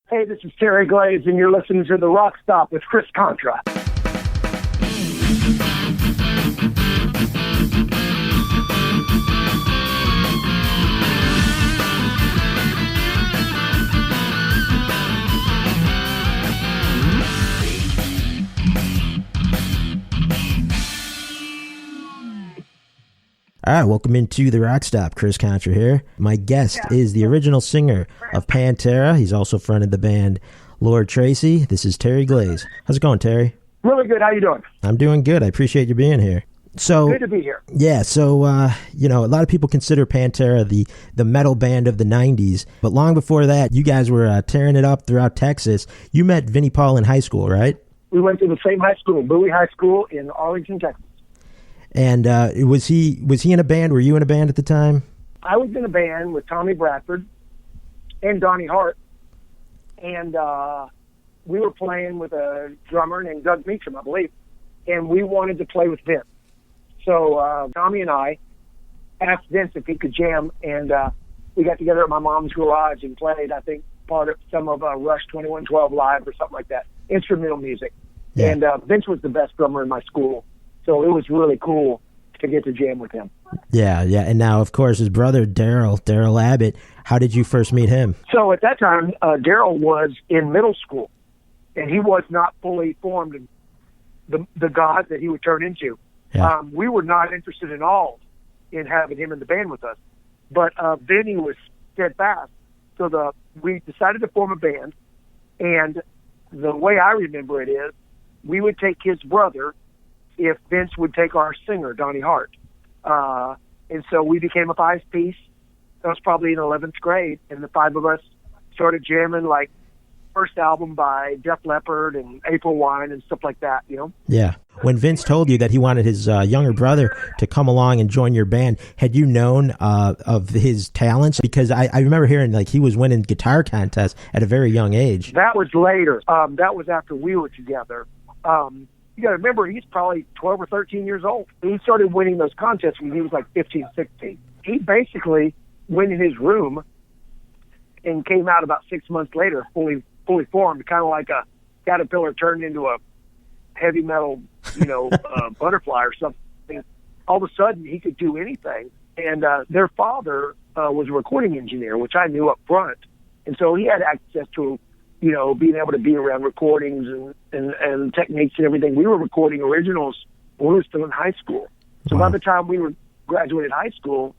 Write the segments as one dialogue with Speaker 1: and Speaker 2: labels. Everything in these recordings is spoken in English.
Speaker 1: Hey, this is Terry Glaze, and you're listening to the RockStop with Chris Contra.
Speaker 2: All right, welcome into the RockStop. Chris Contra here. My guest is the original singer of Pantera. He's also fronted the band Lord Tracy. This is Terry Glaze. How's it going, Terry?
Speaker 1: Really good. How you doing?
Speaker 2: I'm doing good. I appreciate you being here. So
Speaker 1: good to be here.
Speaker 2: Yeah, so, a lot of people consider Pantera the metal band of the 90s. But long before that, you guys were tearing it up throughout Texas. You met Vinnie Paul in high school, right?
Speaker 1: We went to the same high school, Bowie High School in Arlington, Texas.
Speaker 2: And was he in a band? Were you in a band at the time?
Speaker 1: I was in a band with Tommy Bradford and Donnie Hart, and we were playing with a drummer named Doug Meacham, I believe, and we wanted to play with Vince. So Tommy and I asked Vince if he could jam, and we got together at my mom's garage and played, I think, part of some of Rush 2112 Live or something like that, instrumental music. Yeah. And Vince was the best drummer in my school. So it was really cool to get to jam with him. Yeah.
Speaker 2: And now, of course, his brother, Darrell Abbott, how did you first meet him?
Speaker 1: So at that time, Darrell was in middle school, and he was not fully formed in the god that he would turn into. Yeah. We were not interested at all in having him in the band with us. But Vinnie was steadfast. So we decided to form a band, and the way I remember it is we would take his brother if Vince would take our singer, Donnie Hart. And so we became a five-piece. That was probably in 11th grade, and the five of us started jamming, like, first album by Def Leppard and April Wine and stuff like that, you know?
Speaker 2: Yeah. When Vince told you that he wanted his younger brother to come along and join your band, had you known of his talents? Because I remember hearing, like, he was winning guitar contests at a very young age.
Speaker 1: That was later. That was after we were together. You got to remember, he's probably 12 or 13 years old. He started winning those contests when he was like 15, 16. He basically went in his room and came out about 6 months later, fully formed, kind of like a caterpillar turned into a heavy metal, butterfly or something. All of a sudden, he could do anything. And their father was a recording engineer, which I knew up front. And so he had access to being able to be around recordings and techniques and everything. We were recording originals when we were still in high school. So By the time we graduated high school,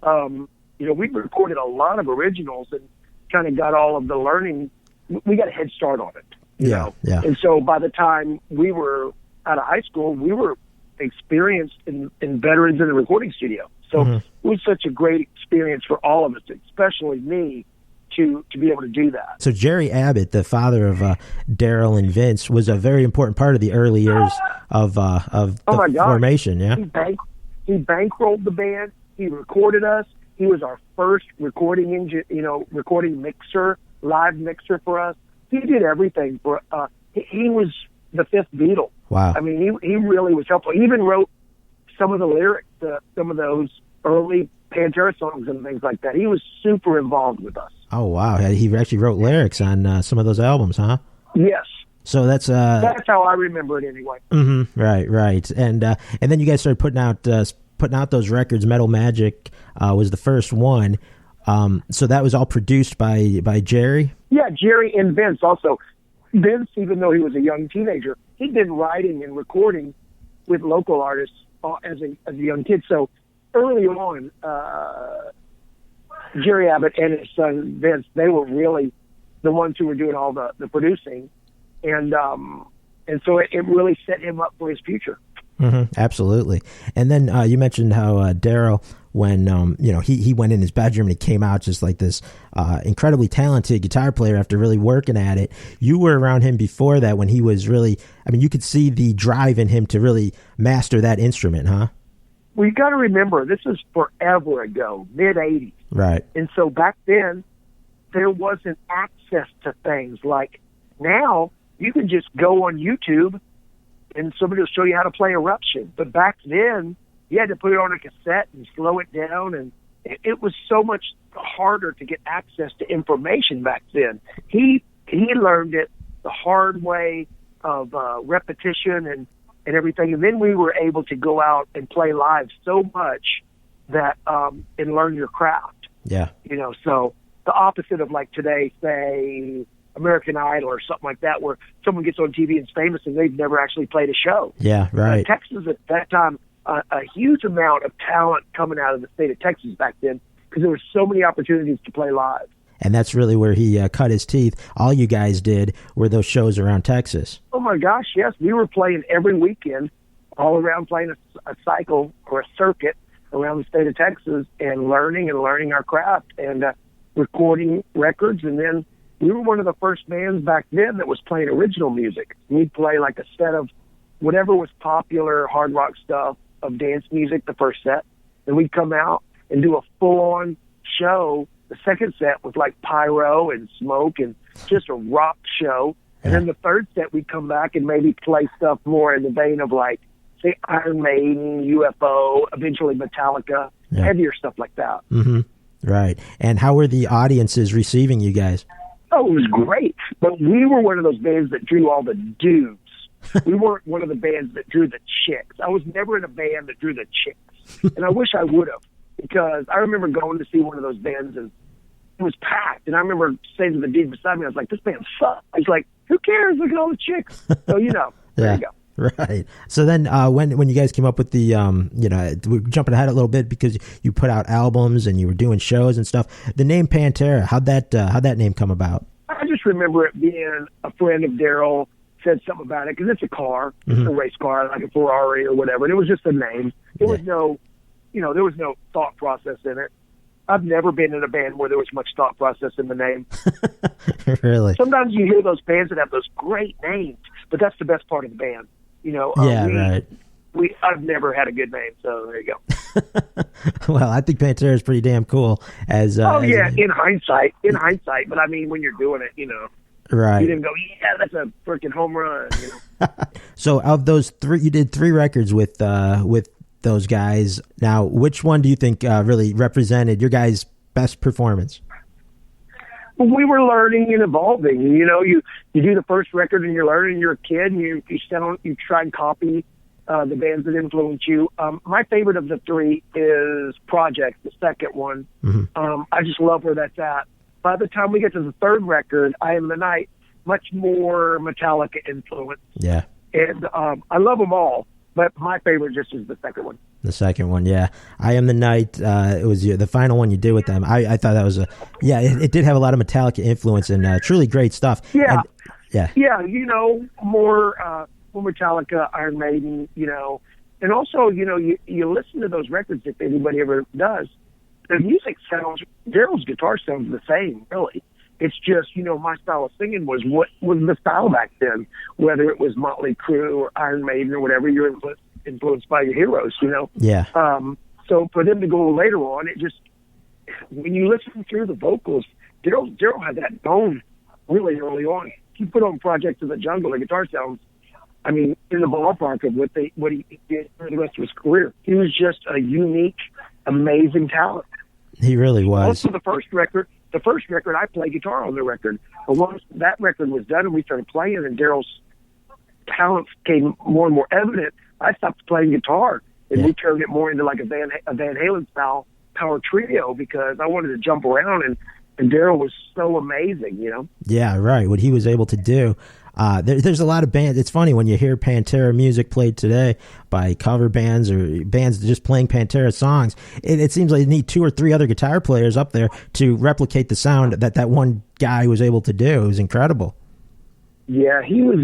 Speaker 1: we recorded a lot of originals and kind of got all of the learning. We got a head start on it, you know. Yeah. And so by the time we were out of high school, we were experienced and veterans in the recording studio. So It was such a great experience for all of us, especially me, to be able to do that.
Speaker 2: So Jerry Abbott, the father of Darrell and Vince, was a very important part of the early years of the formation. Yeah,
Speaker 1: he bankrolled the band. He recorded us. He was our first recording recording mixer, live mixer for us. He did everything for. He was the fifth Beatle.
Speaker 2: Wow.
Speaker 1: I mean, he really was helpful. He even wrote some of the lyrics to some of those early Pantera songs and things like that. He was super involved with us.
Speaker 2: Oh, wow. He actually wrote lyrics on some of those albums, huh?
Speaker 1: Yes.
Speaker 2: So that's
Speaker 1: how I remember it anyway.
Speaker 2: Mm-hmm. Right. And then you guys started putting out those records. Metal Magic was the first one. So that was all produced by Jerry?
Speaker 1: Yeah, Jerry and Vince also. Vince, even though he was a young teenager, he'd been writing and recording with local artists as a young kid. So early on, Jerry Abbott and his son Vince, they were really the ones who were doing all the producing, and so it really set him up for his future.
Speaker 2: Mm-hmm, absolutely. And then you mentioned how Darrell, when he went in his bedroom and he came out just like this incredibly talented guitar player after really working at it. You were around him before that when he was really, you could see the drive in him to really master that instrument, huh?
Speaker 1: Well, you got to remember, this is forever ago, mid-'80s.
Speaker 2: Right.
Speaker 1: And so back then, there wasn't access to things like now. You can just go on YouTube and somebody will show you how to play Eruption. But back then, you had to put it on a cassette and slow it down, and it was so much harder to get access to information back then. He he learned it the hard way of repetition and everything. And then we were able to go out and play live so much that and learn your craft.
Speaker 2: Yeah.
Speaker 1: So the opposite of like today, say American Idol or something like that, where someone gets on TV and is famous and they've never actually played a show.
Speaker 2: Yeah, right.
Speaker 1: Texas at that time, a huge amount of talent coming out of the state of Texas back then because there were so many opportunities to play live.
Speaker 2: And that's really where he cut his teeth. All you guys did were those shows around Texas.
Speaker 1: Oh, my gosh, yes. We were playing every weekend, all around playing a cycle or a circuit around the state of Texas and learning our craft and recording records. And then we were one of the first bands back then that was playing original music. We'd play like a set of whatever was popular hard rock stuff of dance music, the first set. And we'd come out and do a full-on show. The second set was like pyro and smoke and just a rock show. And then the third set, we'd come back and maybe play stuff more in the vein of like, say, Iron Maiden, UFO, eventually Metallica, heavier stuff like that.
Speaker 2: Mm-hmm. Right. And how were the audiences receiving you guys?
Speaker 1: Oh, it was great. But we were one of those bands that drew all the dudes. We weren't one of the bands that drew the chicks. I was never in a band that drew the chicks. And I wish I would have. Because I remember going to see one of those bands and it was packed. And I remember saying to the dude beside me, I was like, this band sucks. He's like, who cares? Look at all the chicks. So, there you go.
Speaker 2: Right. So then when you guys came up with the, we're jumping ahead a little bit because you put out albums and you were doing shows and stuff. The name Pantera, how'd that name come about?
Speaker 1: I just remember it being a friend of Darrell said something about it because it's a car, it's a race car, like a Ferrari or whatever. And it was just a name. There was no thought process in it. I've never been in a band where there was much thought process in the name.
Speaker 2: Really?
Speaker 1: Sometimes you hear those bands that have those great names, but that's the best part of the band.
Speaker 2: Right.
Speaker 1: I've never had a good name, so there you go.
Speaker 2: Well, I think Pantera is pretty damn cool. In
Speaker 1: hindsight. But I mean, when you're doing it,
Speaker 2: right?
Speaker 1: You didn't go, yeah, that's a freaking home run.
Speaker 2: So, of those three, you did 3 records with those guys. Now, which one do you think really represented your guys' best performance?
Speaker 1: Well, we were learning and evolving. You do the first record and you're learning. You're a kid. And you try and copy the bands that influence you. My favorite of the 3 is Project, the second one. Mm-hmm. I just love where that's at. By the time we get to the 3rd record, I Am the Night, much more Metallica influence.
Speaker 2: Yeah. And
Speaker 1: I love them all. But my favorite just is the second one.
Speaker 2: The second one, yeah. I Am the Night, it was the final one you did with them. I thought that was it did have a lot of Metallica influence and truly great stuff.
Speaker 1: Yeah.
Speaker 2: And,
Speaker 1: yeah, more Metallica, Iron Maiden, And also, you listen to those records if anybody ever does. The music sounds, Darrell's guitar sounds the same, really. It's just, my style of singing was what was the style back then, whether it was Motley Crue or Iron Maiden or whatever, you're influenced by your heroes,
Speaker 2: Yeah.
Speaker 1: So for them to go later on, it just, when you listen through the vocals, Darrell had that bone really early on. He put on Project of the Jungle, the guitar sounds, in the ballpark of what he did for the rest of his career. He was just a unique, amazing talent.
Speaker 2: He really was.
Speaker 1: Also, the first record, I played guitar on the record. But once that record was done and we started playing and Darrell's talents became more and more evident, I stopped playing guitar and we turned it more into like a Van Halen style power trio because I wanted to jump around and Darrell was so amazing,
Speaker 2: Yeah, right. What he was able to do. There's a lot of bands. It's funny when you hear Pantera music played today by cover bands or bands just playing Pantera songs. It seems like you need 2 or 3 other guitar players up there to replicate the sound that one guy was able to do. It was incredible.
Speaker 1: Yeah, he was.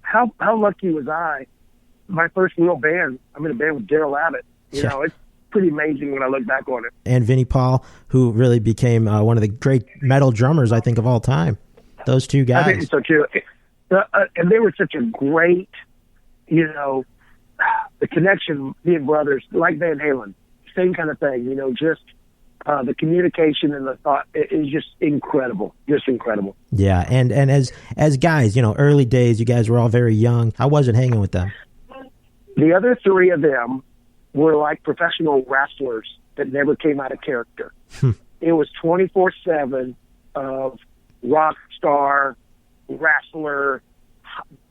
Speaker 1: How lucky was I? My first real band. I'm in a band with Darrell Abbott. It's pretty amazing when I look back on it.
Speaker 2: And Vinnie Paul, who really became one of the great metal drummers, I think, of all time. Those 2 guys.
Speaker 1: I think so too. And they were such a great, the connection, being brothers, like Van Halen, same kind of thing. Just the communication and the thought is just incredible. Just incredible.
Speaker 2: Yeah, and as guys, early days, you guys were all very young. How was it hanging with them?
Speaker 1: The other 3 of them were like professional wrestlers that never came out of character. It was 24/7 of rock star, wrestler,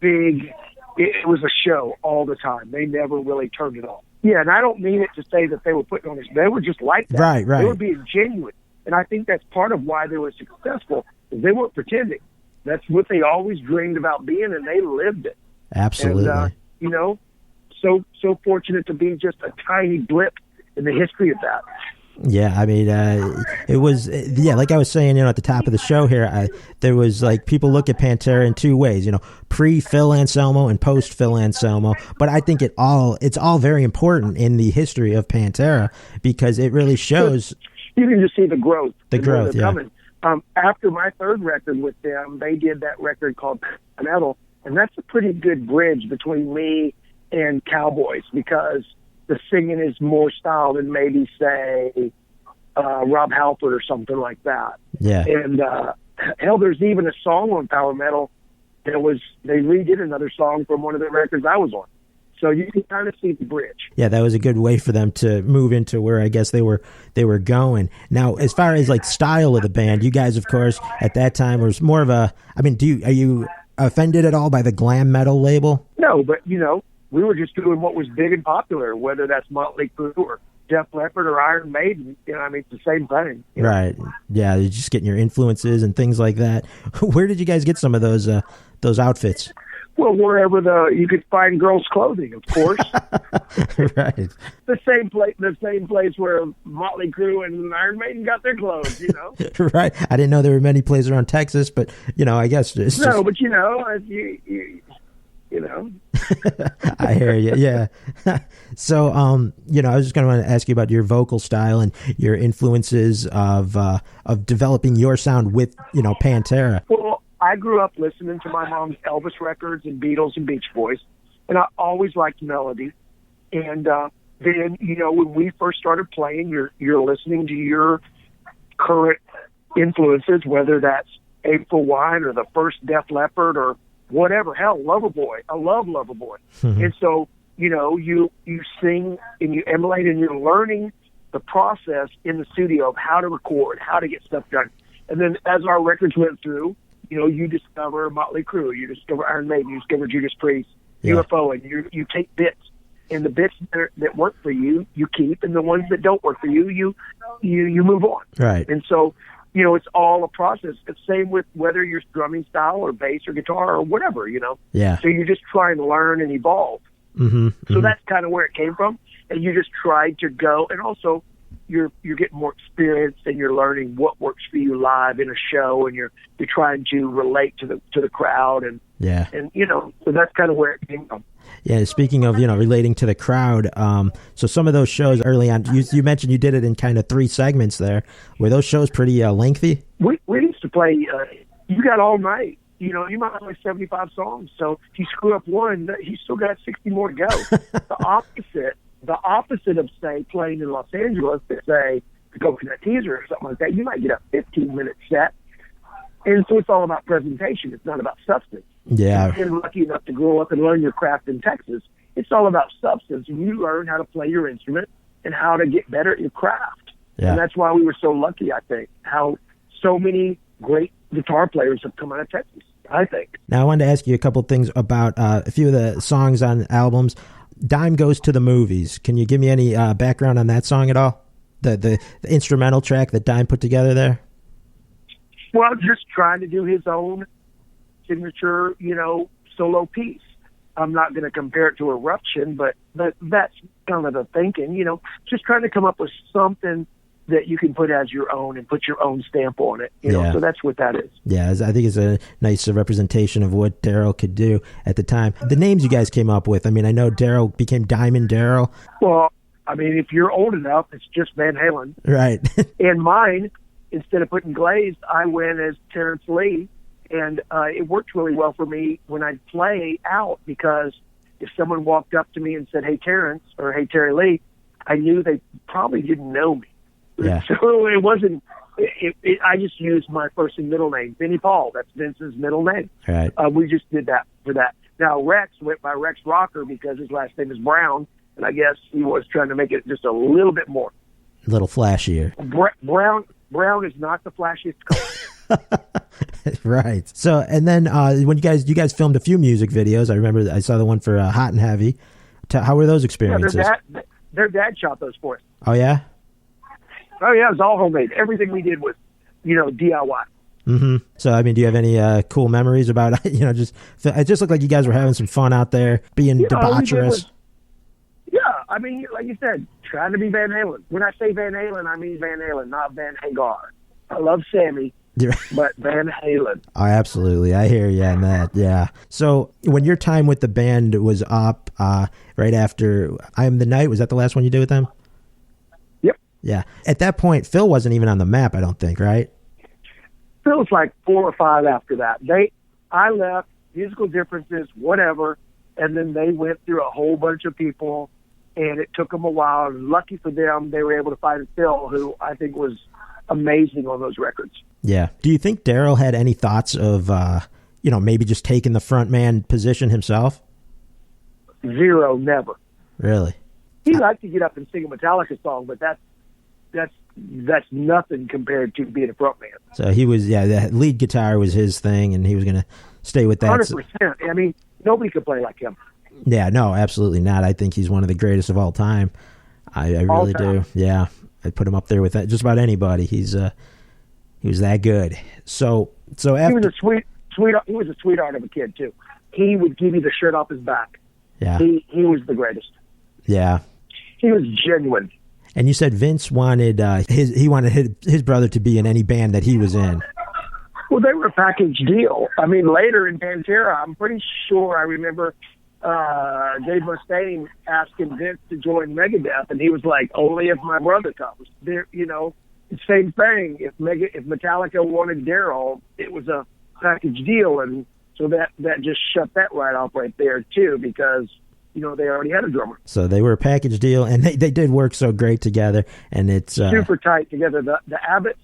Speaker 1: big. It was a show all the time. They never really turned it off. Yeah, and I don't mean it to say that they were putting on this. They were just like that.
Speaker 2: Right.
Speaker 1: They were being genuine. And I think that's part of why they were successful, is they weren't pretending. That's what they always dreamed about being, and they lived it.
Speaker 2: Absolutely.
Speaker 1: And, so fortunate to be just a tiny blip in the history of that.
Speaker 2: Yeah, I mean, it was, like I was saying, at the top of the show here, there was like, people look at Pantera in two ways, pre-Phil Anselmo and post-Phil Anselmo, but I think it's all very important in the history of Pantera, because it really shows.
Speaker 1: You can just see the growth.
Speaker 2: Yeah.
Speaker 1: Coming. After my third record with them, they did that record called Metal, and that's a pretty good bridge between me and Cowboys, because the singing is more style than maybe, say, Rob Halford or something like that.
Speaker 2: Yeah.
Speaker 1: And hell, there's even a song on Power Metal they redid another song from one of the records I was on. So you can kind of see the bridge. Yeah,
Speaker 2: that was a good way for them to move into where I guess they were going. Now, as far as like style of the band, you guys, of course, at that time was more of a. I mean, are you offended at all by the glam metal label?
Speaker 1: No, but we were just doing what was big and popular, whether that's Motley Crue or Def Leppard or Iron Maiden. It's the same thing.
Speaker 2: Right. Yeah, you're just getting your influences and things like that. Where did you guys get some of those outfits?
Speaker 1: Well, wherever you could find girls' clothing, of course.
Speaker 2: Right.
Speaker 1: The same place where Motley Crue and Iron Maiden got their clothes,
Speaker 2: Right. I didn't know there were many places around Texas, but I guess it's
Speaker 1: no. But
Speaker 2: I hear you. Yeah. So, I was just going to ask you about your vocal style and your influences of developing your sound with Pantera.
Speaker 1: Well, I grew up listening to my mom's Elvis records and Beatles and Beach Boys, and I always liked melody. And then, when we first started playing, you're listening to your current influences, whether that's April Wine or the first Def Leppard or whatever. Hell, Loverboy. I love Loverboy. Mm-hmm. And so, you sing and you emulate, and you're learning the process in the studio of how to record, how to get stuff done. And then as our records went through, you discover Motley Crue, you discover Iron Maiden, you discover Judas Priest, UFO, and you take bits. And the bits that work for you, you keep, and the ones that don't work for you, you move on.
Speaker 2: Right.
Speaker 1: And so, it's all a process. It's same with whether you're drumming style or bass or guitar or whatever,
Speaker 2: Yeah.
Speaker 1: So you just try and learn and evolve.
Speaker 2: Mm-hmm.
Speaker 1: So that's kind of where it came from. And you just try to go, and also you're getting more experience, and you're learning what works for you live in a show, and you're trying to relate to the crowd, and
Speaker 2: yeah,
Speaker 1: and so that's kind of where it came from.
Speaker 2: Yeah, speaking of relating to the crowd, so some of those shows early on, you mentioned you did it in kind of 3 segments there. Were those shows pretty lengthy?
Speaker 1: We used to play. You got all night. You might play 75 songs. So if you screw up one, you still got 60 more to go. The opposite of, say, playing in Los Angeles, say, the Coconut Teaser or something like that, you might get a 15-minute set. And so it's all about presentation. It's not about substance.
Speaker 2: Yeah.
Speaker 1: If you're lucky enough to grow up and learn your craft in Texas, it's all about substance. And you learn how to play your instrument and how to get better at your craft.
Speaker 2: Yeah.
Speaker 1: And that's why we were so lucky, I think, how so many great guitar players have come out of Texas, I think.
Speaker 2: Now, I wanted to ask you a couple of things about a few of the songs on albums. Dime Goes to the Movies. Can you give me any background on that song at all? The instrumental track that Dime put together there?
Speaker 1: Well, just trying to do his own signature, solo piece. I'm not going to compare it to Eruption, but that's kind of the thinking, just trying to come up with something that you can put as your own and put your own stamp on it. So that's what that is. Yeah,
Speaker 2: I think it's a nice representation of what Darrell could do at the time. The names you guys came up with, I mean, I know Darrell became Diamond Darrell.
Speaker 1: Well, I mean, if you're old enough, it's just Van Halen.
Speaker 2: Right.
Speaker 1: And mine, instead of putting Glaze, I went as Terrence Lee, and it worked really well for me when I'd play out, because if someone walked up to me and said, "Hey, Terrence," or "Hey, Terry Lee," I knew they probably didn't know me.
Speaker 2: Yeah.
Speaker 1: So it wasn't. I just used my first and middle name, Vinnie Paul. That's Vince's middle name.
Speaker 2: Right.
Speaker 1: We just did that for that. Now Rex went by Rex Rocker because his last name is Brown, and I guess he was trying to make it just a little bit more,
Speaker 2: a little flashier.
Speaker 1: Brown is not the flashiest color.
Speaker 2: Right. So, and then when you guys filmed a few music videos, I remember I saw the one for Hot and Heavy. How were those experiences?
Speaker 1: Yeah, their dad shot those for us.
Speaker 2: Oh, yeah?
Speaker 1: Oh, yeah, it was all homemade. Everything we did was, DIY.
Speaker 2: Mm-hmm. So, I mean, do you have any cool memories about, it just looked like you guys were having some fun out there, being debaucherous.
Speaker 1: I mean, like you said, trying to be Van Halen. When I say Van Halen, I mean Van Halen, not Van Hagar. I love Sammy, but Van Halen.
Speaker 2: Oh, absolutely. I hear you on that, yeah. So, when your time with the band was up right after I Am the Night, was that the last one you did with them?
Speaker 1: Yep.
Speaker 2: Yeah. At that point, Phil wasn't even on the map, I don't think, right?
Speaker 1: Phil was like 4 or 5 after that. I left, musical differences, whatever, and then they went through a whole bunch of people, and it took them a while. And lucky for them, they were able to find Phil, who I think was amazing on those records.
Speaker 2: Yeah. Do you think Darrell had any thoughts of, maybe just taking the frontman position himself?
Speaker 1: Zero, never.
Speaker 2: Really?
Speaker 1: He liked to get up and sing a Metallica song, but that's nothing compared to being a frontman.
Speaker 2: So he was, the lead guitar was his thing, and he was going to stay with that.
Speaker 1: 100%. I mean, nobody could play like him.
Speaker 2: Yeah, no, absolutely not. I think he's one of the greatest of all time. I really do. Yeah, I'd put him up there with just about anybody. He was that good. So after,
Speaker 1: he was a sweetheart of a kid too. He would give you the shirt off his back.
Speaker 2: Yeah,
Speaker 1: he was the greatest.
Speaker 2: Yeah,
Speaker 1: he was genuine.
Speaker 2: And you said Vince wanted his brother to be in any band that he was in.
Speaker 1: Well, they were a package deal. I mean, later in Pantera, I'm pretty sure I remember Dave Mustaine asking Vince to join Megadeth, and he was like, "Only if my brother comes." There, same thing. If Metallica wanted Darrell, it was a package deal, and so that just shut that right off right there too, because they already had a drummer.
Speaker 2: So they were a package deal, and they did work so great together, and it's
Speaker 1: super tight together. The Abbotts,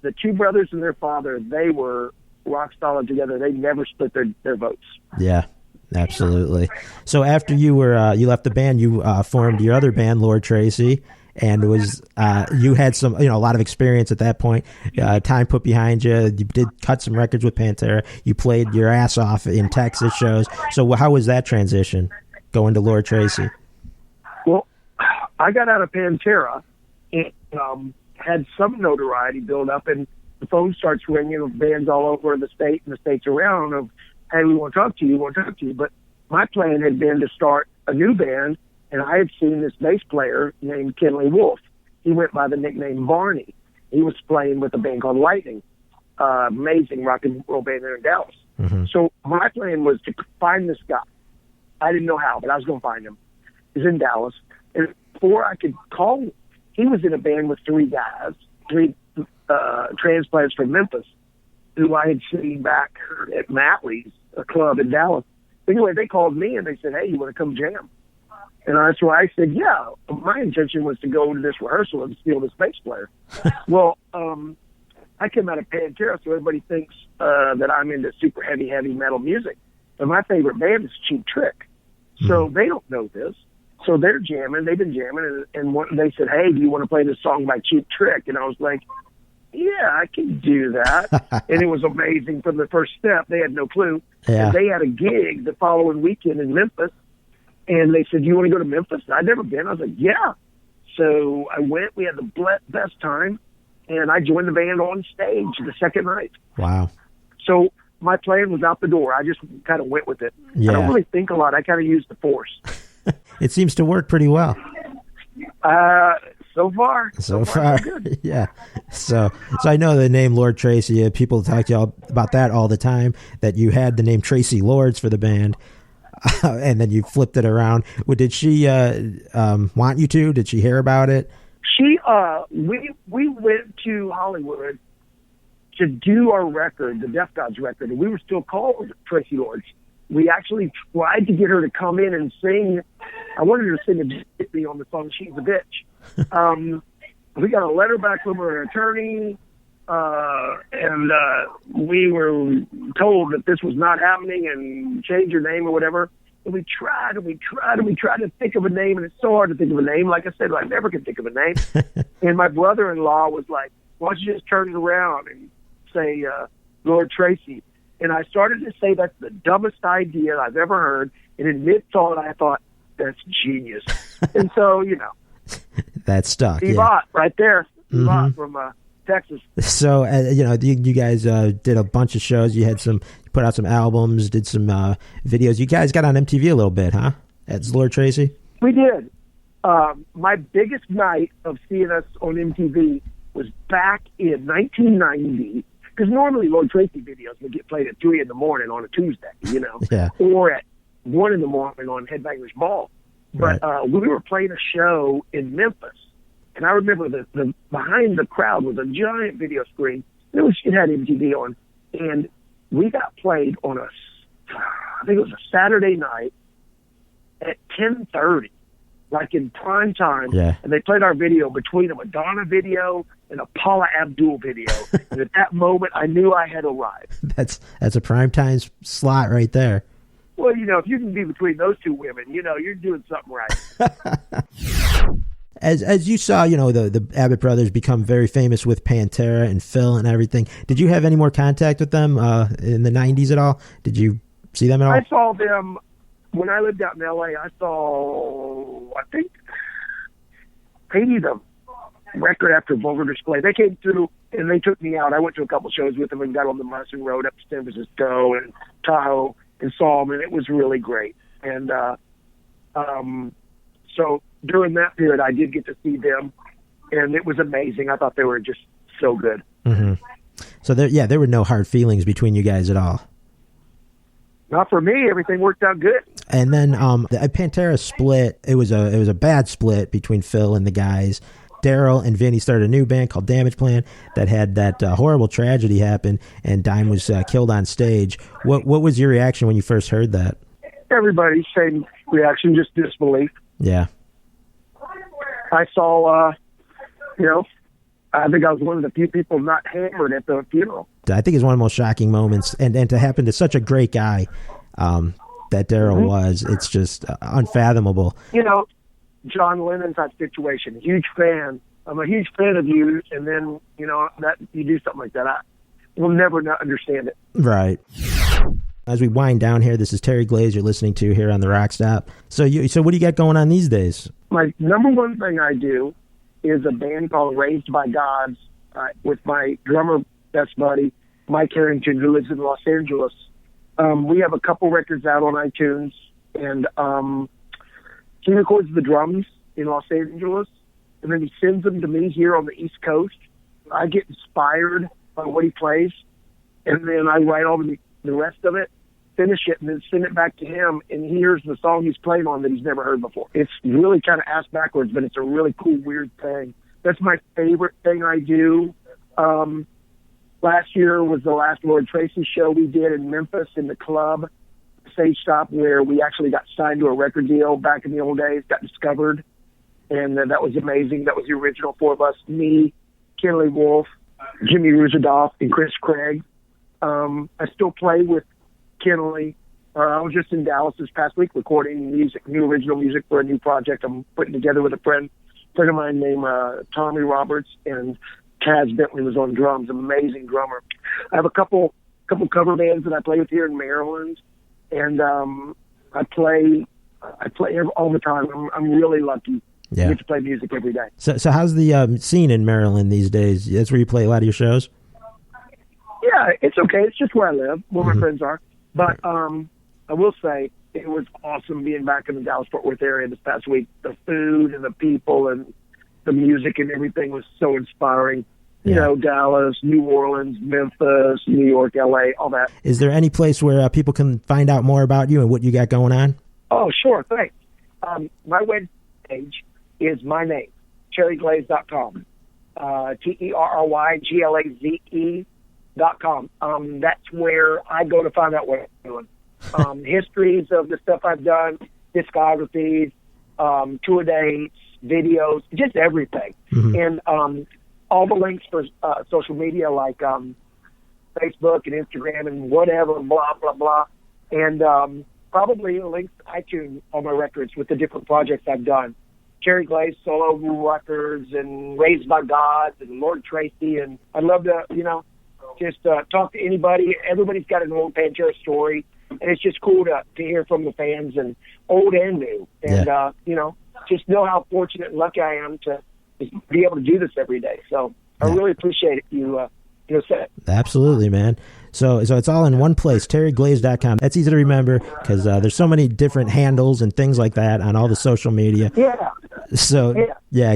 Speaker 1: the two brothers and their father, they were rock solid together. They never split their votes.
Speaker 2: Yeah. Absolutely. So after you left the band, you formed your other band, Lord Tracy, and you had some a lot of experience at that point. Time put behind you. You did cut some records with Pantera. You played your ass off in Texas shows. So how was that transition going to Lord Tracy?
Speaker 1: Well, I got out of Pantera and had some notoriety build up, and the phone starts ringing of bands all over the state and the states around of, "Hey, we want to talk to you, But my plan had been to start a new band, and I had seen this bass player named Kenley Wolf. He went by the nickname Barney. He was playing with a band called Lightning, amazing rock and roll band there in Dallas. Mm-hmm. So my plan was to find this guy. I didn't know how, but I was going to find him. He's in Dallas. And before I could call him, he was in a band with 3 guys, 3 transplants from Memphis, who I had seen back at Matley's, a club in Dallas. Anyway, they called me and they said, "Hey, you want to come jam?" And that's why I said, yeah. My intention was to go to this rehearsal and steal this bass player. Well, I came out of Pantera, so everybody thinks that I'm into super heavy metal music. And my favorite band is Cheap Trick. So they don't know this. So they're jamming. They've been jamming. And they said, "Hey, do you want to play this song by Cheap Trick?" And I was like, yeah, I can do that. And it was amazing from the first step. They had no clue. Yeah. And they had a gig the following weekend in Memphis. And they said, "Do you want to go to Memphis?" I'd never been. I was like, yeah. So I went. We had the best time. And I joined the band on stage the second night.
Speaker 2: Wow. So
Speaker 1: my plan was out the door. I just kind of went with it.
Speaker 2: Yeah.
Speaker 1: I don't really think a lot. I kind of use the force.
Speaker 2: It seems to work pretty well.
Speaker 1: So far, good.
Speaker 2: Yeah. So I know the name Lord Tracy. People talk to you about that all the time. That you had the name Tracy Lords for the band, and then you flipped it around. Did she want you to? Did she hear about it?
Speaker 1: She we went to Hollywood to do our record, the Death Gods record, and we were still called Tracy Lords. We actually tried to get her to come in and sing. I wanted her to sing a ditty on the song "She's a Bitch." We got a letter back from her attorney, and we were told that this was not happening and change your name or whatever. And we tried to think of a name, and it's so hard to think of a name. Like I said, I never could think of a name. And my brother-in-law was like, "Why don't you just turn it around and say Lord Tracy. And I started to say that's the dumbest idea I've ever heard. And in mid-thought, I thought, that's genius. And so,
Speaker 2: that stuck.
Speaker 1: Steve Ott, right there. Steve Ott from Texas.
Speaker 2: So, you guys did a bunch of shows. You had put out some albums, did some videos. You guys got on MTV a little bit, huh? As Lord Tracy?
Speaker 1: We did. My biggest night of seeing us on MTV was back in 1990. Because normally Lord Tracy videos would get played at 3 in the morning on a Tuesday,
Speaker 2: yeah.
Speaker 1: Or at 1 in the morning on Headbangers Ball. But we were playing a show in Memphis, and I remember the behind the crowd was a giant video screen. It had MTV on, and we got played on I think it was a Saturday night at 10:30, like in prime time.
Speaker 2: Yeah.
Speaker 1: And they played our video between a Madonna video and a Paula Abdul video. And at that moment, I knew I had arrived.
Speaker 2: That's a prime time slot right there.
Speaker 1: Well, if you can be between those two women, you're doing something right.
Speaker 2: As you saw, the Abbott brothers become very famous with Pantera and Phil and everything. Did you have any more contact with them in the 90s at all? Did you see them at all?
Speaker 1: I saw them when I lived out in L.A. I think, maybe the record after Vulgar Display. They came through and they took me out. I went to a couple shows with them and got on the Munson Road up to San Francisco and Tahoe and saw them, and it was really great. And so during that period, I did get to see them, and it was amazing. I thought they were just so good.
Speaker 2: Mm-hmm. So there were no hard feelings between you guys at all.
Speaker 1: Not for me. Everything worked out good.
Speaker 2: And then the Pantera split. It was a bad split between Phil and the guys. Darrell and Vinnie started a new band called Damage Plan that had that horrible tragedy happen, and Dime was killed on stage. What was your reaction when you first heard that?
Speaker 1: Everybody's same reaction, just disbelief.
Speaker 2: Yeah.
Speaker 1: I saw, I think I was one of the few people not hammered at the funeral.
Speaker 2: I think it's one of the most shocking moments, and to happen to such a great guy that Darrell was, it's just unfathomable.
Speaker 1: John Lennon type situation. Huge fan. I'm a huge fan of you, and then that you do something like that, I will never not understand it.
Speaker 2: Right. As we wind down here, this is Terry Glaze you're listening to here on the RockStop. So what do you got going on these days?
Speaker 1: My number one thing I do is a band called Raised by Gods with my drummer best buddy Mike Harrington, who lives in Los Angeles. We have a couple records out on iTunes, and he records the drums in Los Angeles, and then he sends them to me here on the East Coast. I get inspired by what he plays, and then I write all the rest of it, finish it, and then send it back to him, and he hears the song he's playing on that he's never heard before. It's really kind of ass backwards, but it's a really cool, weird thing. That's my favorite thing I do. Last year was the last Lord Tracy show we did in Memphis in the club, Stage Stop, where we actually got signed to a record deal back in the old days, got discovered, and that was amazing. That was the original four of us, me, Kenley Wolf, Jimmy Ruzadoff, and Chris Craig. I still play with Kenley. I was just in Dallas this past week recording new original music for a new project I'm putting together with a friend of mine named Tommy Roberts, and Taz Bentley was on drums, amazing drummer. I have a couple cover bands that I play with here in Maryland, and I play all the time. I'm really lucky to get to play music every day.
Speaker 2: So how's the scene in Maryland these days? That's where you play a lot of your shows?
Speaker 1: Yeah, it's okay. It's just where I live, where my friends are. But I will say it was awesome being back in the Dallas-Fort Worth area this past week. The food and the people and the music and everything was so inspiring. You know, Dallas, New Orleans, Memphis, New York, L.A., all that.
Speaker 2: Is there any place where people can find out more about you and what you got going on?
Speaker 1: Oh, sure. Thanks. My web page is my name, terryglaze.com. TerryGlaze.com. That's where I go to find out what I'm doing. Histories of the stuff I've done, discographies, tour dates, videos, just everything. And all the links for social media like Facebook and Instagram and whatever, blah, blah, blah. And probably links to iTunes on my records with the different projects I've done. Terry Glaze solo records and Raised by Gods and Lord Tracy. And I'd love to, just talk to anybody. Everybody's got an old Pantera story, and it's just cool to hear from the fans, and old and new. And, just know how fortunate and lucky I am to be able to do this every day. So I really appreciate it. You said.
Speaker 2: Absolutely, man. So it's all in one place, terryglaze.com. That's easy to remember because there's so many different handles and things like that on all the social media.
Speaker 1: Yeah.
Speaker 2: So,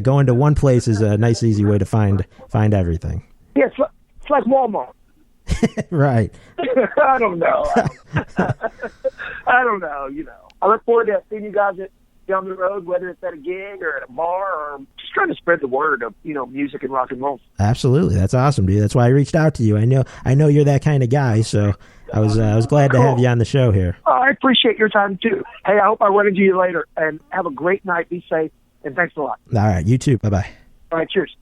Speaker 2: going to one place is a nice, easy way to find everything.
Speaker 1: Yeah, it's like Walmart.
Speaker 2: Right.
Speaker 1: I don't know. I don't know, I look forward to seeing you guys down the road, whether it's at a gig or at a bar, or just trying to spread the word of, music and rock and roll.
Speaker 2: Absolutely. That's awesome, dude. That's why I reached out to you. I know you're that kind of guy, so I was glad to have you on the show here.
Speaker 1: Oh, I appreciate your time, too. Hey, I hope I run into you later, and have a great night. Be safe, and thanks a lot.
Speaker 2: All right. You too. Bye-bye.
Speaker 1: All right. Cheers.